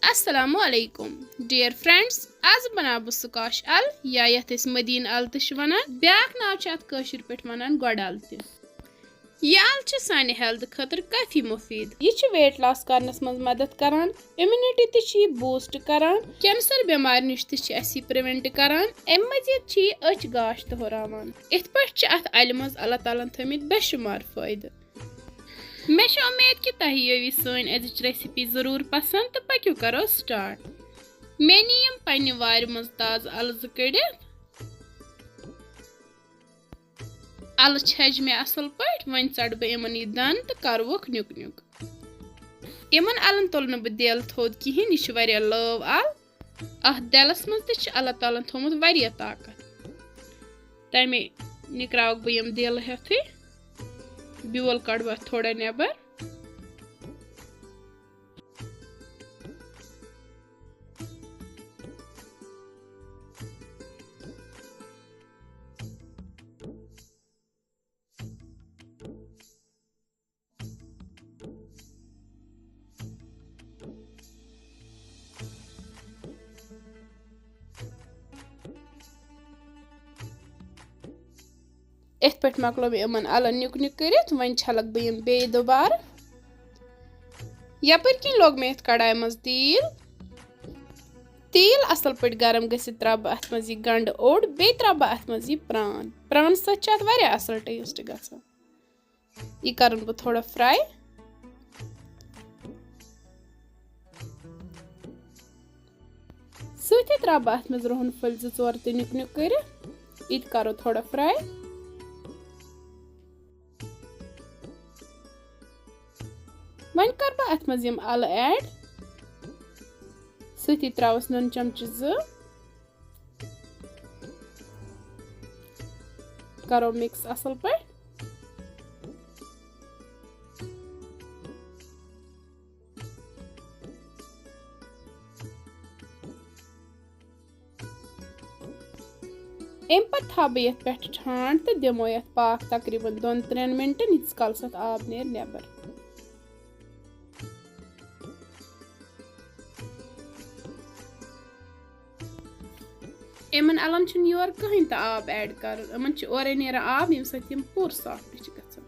अस्सलामु अलैकुम dear friends आज बनाबो बह स्क्वाश अल या यथ मदीन अल तह वनान ब्याक नाव छ अत कशिर पे वनान गोड अल तह यह अल छ सानि हेल्थ खतर काफी मुफीद। यह वेट लॉस करनस मज मदद करान, इम्यूनिटी तह बूस्ट करान, कैंसर बीमार निश तह प्रिवेंट करान। अम मजीद छ अच गाश तह हुरावान। इत पे अत अल मज अल्लाह ताला थमित बेशुमार फायदे। मैं उम्मीद कि तह यी सन अजिच रेसिपी जरूर पसंद तो पक्यू करो स्टार्ट। मे नीम पन्ने वार मज ताज अल ज कड़ित अल छज मे असल पे वन चढ़ बह इन यह दन तो करवोक नुक नुक। इन अलन तुल न बह दिल थोद कहें, यह लव अल। अत दिलस मज तह अल्लाह ताला थोमुत वारिया ताकत। तमे निकरावक बह यम दिल हेथु ब्योल कड़ थोड़ा नेबर। इत पे मकलो इन अलन नुक नुक कर वन छलक बह बे दोबार। यपर किन लोग मे कड़ाई मज तेल असल पे गरम गसित त्रा बह अत मज यह गंड ओड बे त्रा बह अत मज यह प्रान सत वारिया असल टेस्ट गसान। यह करन बह थोड़ा फ्राई। सत त्रा बह अत मज रोहन फल 2-4 तो नुक नुक कर इत करो थोड़ा फ्राई। वन कर बह अत मज अल ऐड। सती त्रावस नुन चमच 2 करो मिक्स असल पे। अम पे था बह ये पे ठांड तो दिमो ये पाक तकरीबन 2-3 मिनटन यीस कालस आब नेर नेबर। इन अलन योर कहीं तो आब ऐड कर, इन ओरे नेरा आब यम सत पूर सॉफ्ट गसान।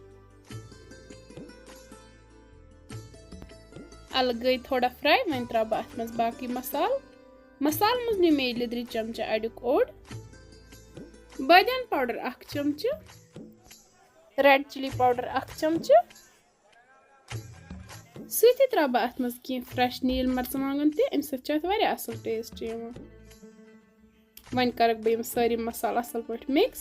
अल गई थोड़ा फ्राई। वन त्रा बह अत मज बाकी मसाल मज नी मे लिद्रि चमचा अड़ुक ओड, बदियान पाउडर 1 चमच, रेड चिली पाउडर 1 चमच। सती त्रा बह अत मज कह फ्रेश नील मर्चमांगन तह अम सत असल टेस्ट यवान। वन कर बह सारी मसाला असल पे मिक्स।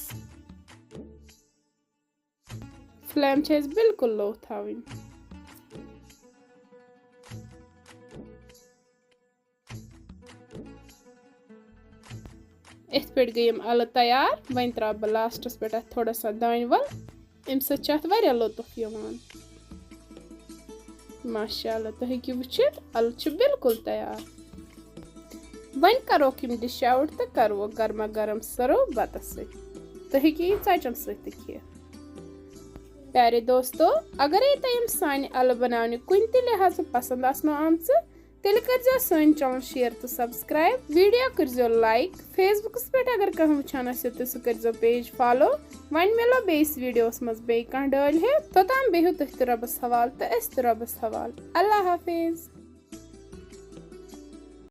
फ्लेम बिल्कुल लो थवन। इत पे गई अल तैयार। वन त्रा बह लास्टस पे थोड़ा सा दान वल, अम सत लुत्फ यवान। माशाअल्लाह तुम हेकि वुचित अल बिल्कुल तैयार। वन करो यम डिश आउट तो करो गर्मा गर्म सर्व बतस तुम हेकि षचन सह। प्यारे दोस्तों, अगर तुम सान अल बनाने कुन त लिहाज पसंद आसनो आमच तेल कर सन चैनल शेयर तो सब्सक्राइब, वीडियो कर लाइक। फेसबुकस पे अगर कह वुचान तो सह कर पेज फॉलो। वन मिलो बेस वीडियोस मज बे कह डल हे तोताम बेहू तुह रबस हवाल तो अस रबस हवाल। अल्लाह हाफिज।